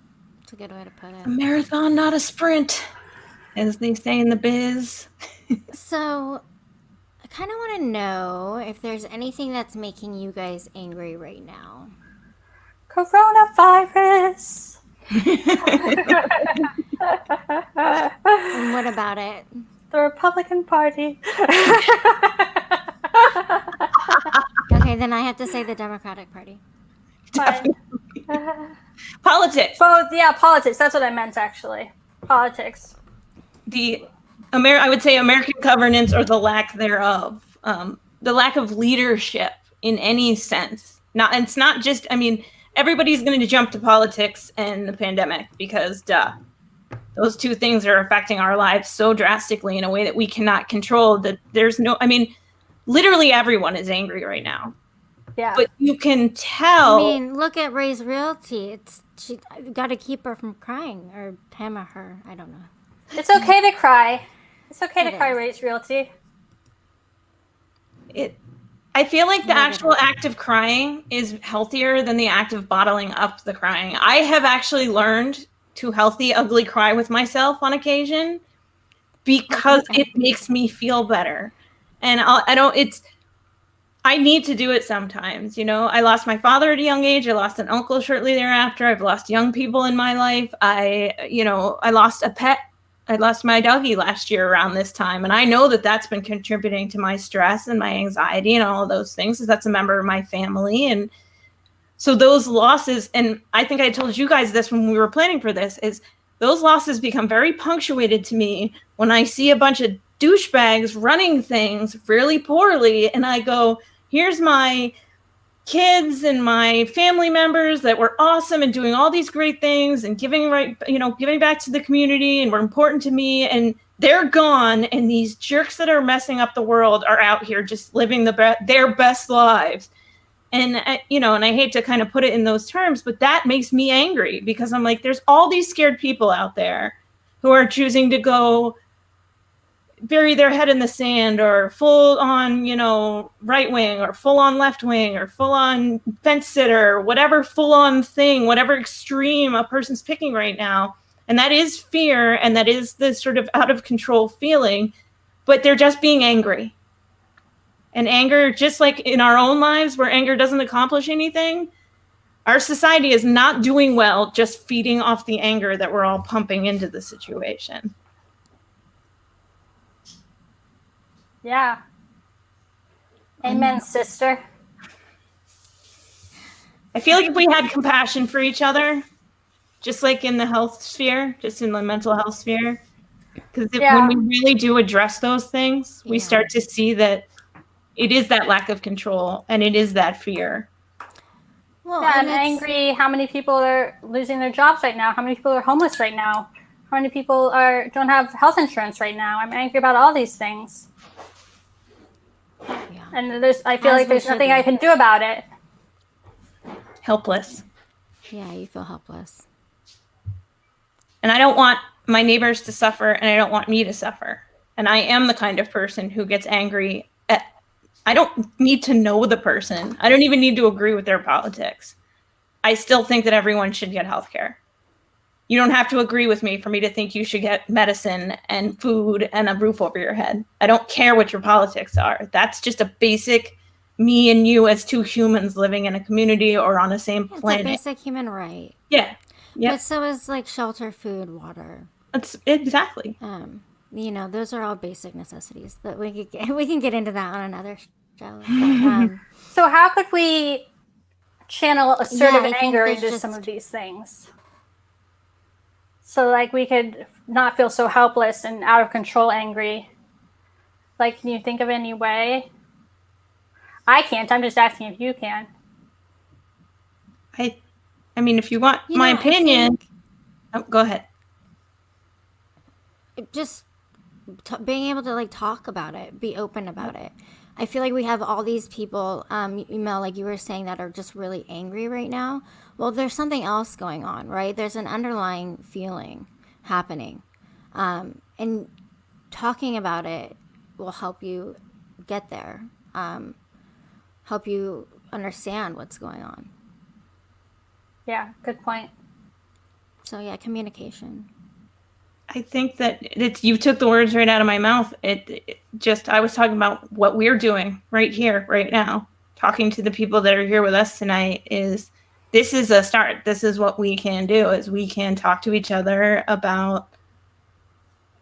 It's a good way to put it. A marathon, not a sprint, as they say in the biz. So I kind of want to know if there's anything that's making you guys angry right now. Coronavirus. And what about it? The Republican Party. Okay, then I have to say the Democratic Party. Politics. Both, yeah, politics. That's what I meant, actually. Politics. I would say American governance, or the lack thereof. The lack of leadership in any sense. It's not just, everybody's going to jump to politics and the pandemic because, those two things are affecting our lives so drastically in a way that we cannot control, that there's no, literally everyone is angry right now. Yeah. But you can tell. Look at Ray's Realty. She got to keep her from crying, or him or her. I don't know. It's okay to cry. It's okay to cry, Ray's Realty. I feel like the actual act of crying is healthier than the act of bottling up the crying. I have actually learned to healthy ugly cry with myself on occasion because it makes me feel better. And I need to do it sometimes. I lost my father at a young age. I lost an uncle shortly thereafter. I've lost young people in my life. I lost a pet. I lost my doggie last year around this time. And I know that that's been contributing to my stress and my anxiety and all of those things, because that's a member of my family. And so those losses, and I think I told you guys this when we were planning for this, is those losses become very punctuated to me when I see a bunch of douchebags running things really poorly. And I go, here's my kids and my family members that were awesome and doing all these great things and giving back to the community and were important to me, and they're gone, and these jerks that are messing up the world are out here just living their best lives. And and I hate to kind of put it in those terms, but that makes me angry, because I'm like, there's all these scared people out there who are choosing to go bury their head in the sand, or full on, right wing, or full on left wing, or full on fence sitter, or whatever full on thing, whatever extreme a person's picking right now. And that is fear, and that is the sort of out of control feeling, but they're just being angry. And anger, just like in our own lives where anger doesn't accomplish anything, our society is not doing well just feeding off the anger that we're all pumping into the situation. Yeah. Amen, sister. I feel like if we had compassion for each other, just like in the health sphere, just in the mental health sphere, because when we really do address those things, we start to see that it is that lack of control, and it is that fear. Well, I'm angry. How many people are losing their jobs right now? How many people are homeless right now? How many people don't have health insurance right now? I'm angry about all these things. Yeah. And I feel like there's nothing I can do about it. Helpless. Yeah, you feel helpless. And I don't want my neighbors to suffer, and I don't want me to suffer. And I am the kind of person who gets angry I don't need to know the person. I don't even need to agree with their politics. I still think that everyone should get health care. You don't have to agree with me for me to think you should get medicine and food and a roof over your head. I don't care what your politics are. That's just a basic me and you as two humans living in a community or on the same planet. It's a basic human right. Yeah. Yep. But so is like shelter, food, water. That's exactly. Those are all basic necessities. But we can get into that on another show. So how could we channel assertive anger into some of these things? So like we could not feel so helpless and out of control angry. Like, can you think of any way? I can't. I'm just asking if you can. I mean, if you want my opinion, go ahead. Just being able to talk about it, be open about it. I feel like we have all these people, Mel, like you were saying, that are just really angry right now. Well, there's something else going on, right? There's an underlying feeling happening. And talking about it will help you get there, help you understand what's going on. Yeah, good point. So yeah, communication. I think that you took the words right out of my mouth. I was talking about what we're doing right here, right now. Talking to the people that are here with us tonight this is a start. This is what we can do, is we can talk to each other about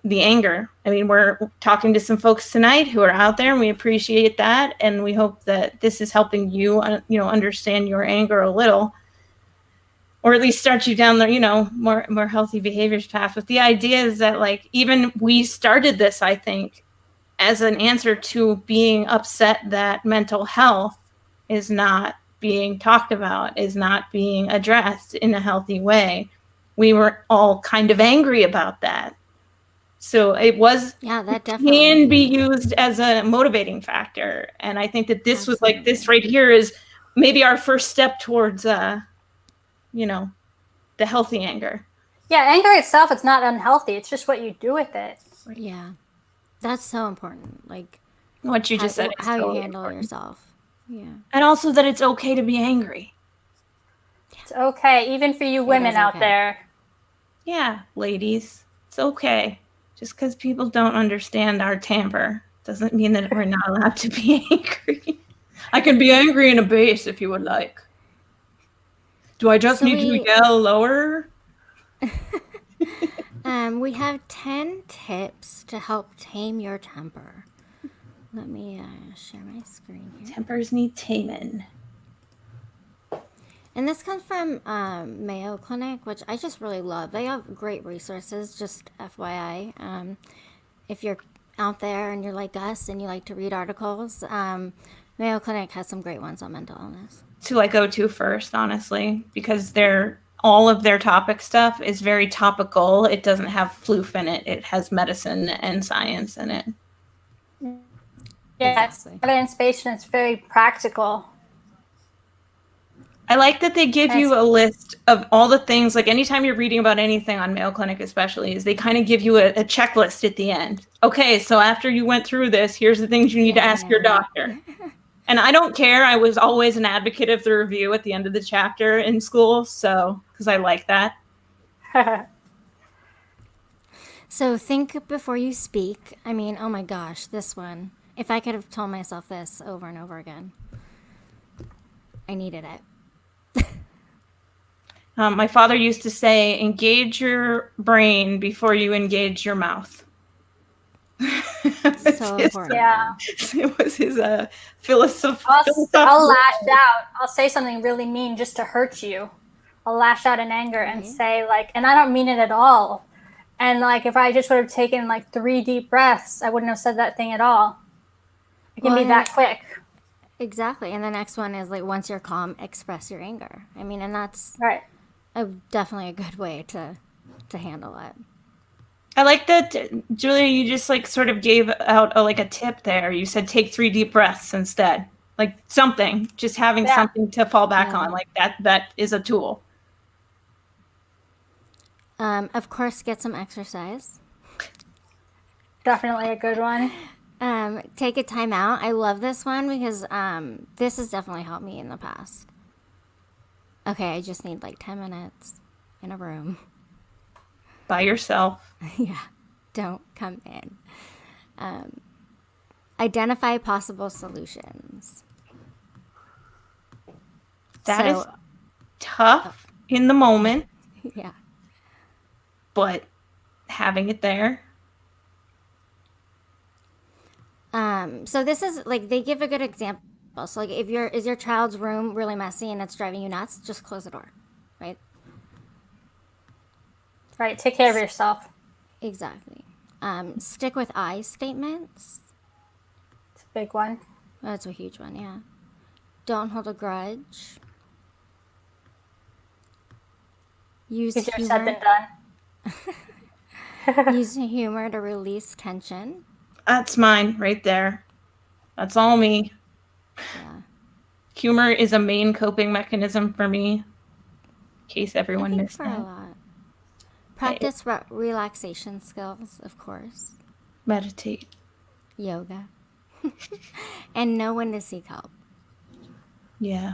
the anger. I mean, we're talking to some folks tonight who are out there, and we appreciate that. And we hope that this is helping you, understand your anger a little, or at least start you down the, more healthy behaviors path. But the idea is that even we started this, I think, as an answer to being upset that mental health is not being talked about, is not being addressed in a healthy way. We were all kind of angry about that. So it that definitely can be used as a motivating factor. And I think that this was this right here is maybe our first step towards the healthy anger. Yeah, anger itself, it's not unhealthy. It's just what you do with it. Yeah, that's so important. Like what you just said, how you handle yourself. Yeah, and also that it's okay to be angry. It's okay, even for you women out there. Yeah, ladies, it's okay. Just because people don't understand our temper doesn't mean that we're not allowed to be angry. I can be angry in a bass if you would like. Do I just So need to yell lower? we have 10 tips to help tame your temper. Let me share my screen here. Tempers need taming. And this comes from Mayo Clinic, which I just really love. They have great resources, just FYI. If you're out there and you're like us and you like to read articles, Mayo Clinic has some great ones on mental illness. To like go to first, honestly, because all of their topic stuff is very topical. It doesn't have floof in it. It has medicine and science in it. Yeah, Exactly. it's evidence-based and it's very practical. I like that they give you a list of all the things, like anytime you're reading about anything on Mayo Clinic especially, is they kind of give you a checklist at the end. Okay, so after you went through this, here's the things you need to ask your doctor. And I don't care. I was always an advocate of the review at the end of the chapter in school, so because I like that. So think before you speak. I mean, oh my gosh, this one. If I could have told myself this over and over again, I needed it. My father used to say, engage your brain before you engage your mouth. So important. Yeah. It was his philosophy. I'll lash out. I'll say something really mean just to hurt you. I'll lash out in anger and say like, and I don't mean it at all. And like, if I just would have taken like 3 deep breaths, I wouldn't have said that thing at all. It can be that quick. Exactly. And the next one is like, once you're calm, express your anger. I mean, and that's Right. definitely a good way to handle it. I like that, Julia, you just like sort of gave out a tip there. You said take 3 deep breaths instead. Like something, just having something to fall back on. Like that is a tool. Of course, get some exercise. Definitely a good one. Take a time out. I love this one because this has definitely helped me in the past. Okay, I just need like 10 minutes in a room. By yourself. Yeah, don't come in. Identify possible solutions. That is tough in the moment. Yeah. But having it there. So this is like, they give a good example. So like, is your child's room really messy and it's driving you nuts, just close the door, right? Right. Take care of yourself. Exactly. Stick with I statements. It's a big one. That's a huge one, yeah. Don't hold a grudge. Use Easier humor. said than done. Use humor to release tension. That's mine right there. That's all me. Yeah. Humor is a main coping mechanism for me. In case everyone missed for a that. lot. Practice relaxation skills, of course. Meditate. Yoga. And know when to seek help. Yeah.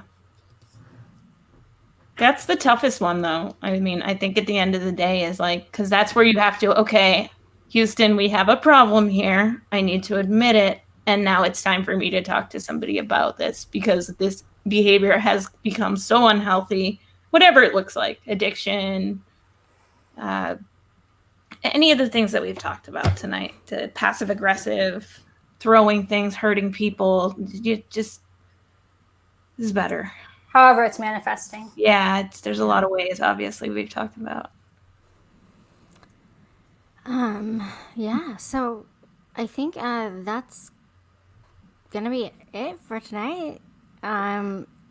That's the toughest one, though. I mean, I think at the end of the day is like, because that's where you have to, okay, Houston, we have a problem here. I need to admit it. And now it's time for me to talk to somebody about this because this behavior has become so unhealthy, whatever it looks like, addiction, any of the things that we've talked about tonight, the passive aggressive, throwing things, hurting people, this is better. However it's manifesting. Yeah, there's a lot of ways, obviously, we've talked about. Yeah, so I think that's gonna be it for tonight.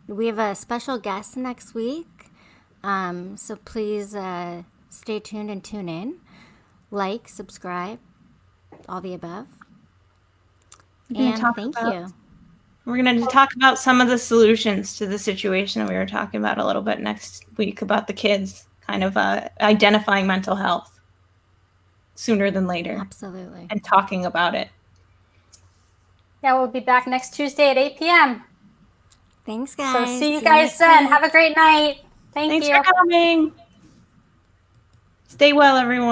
We have a special guest next week, so please stay tuned and tune in. Like, subscribe, all the above. And thank you. We're going to talk about some of the solutions to the situation that we were talking about a little bit next week about the kids, kind of identifying mental health sooner than later. Absolutely. And talking about it. Yeah, we'll be back next Tuesday at 8 p.m. Thanks, guys. So see you guys then. Have a great night. Thanks for coming. Stay well, everyone.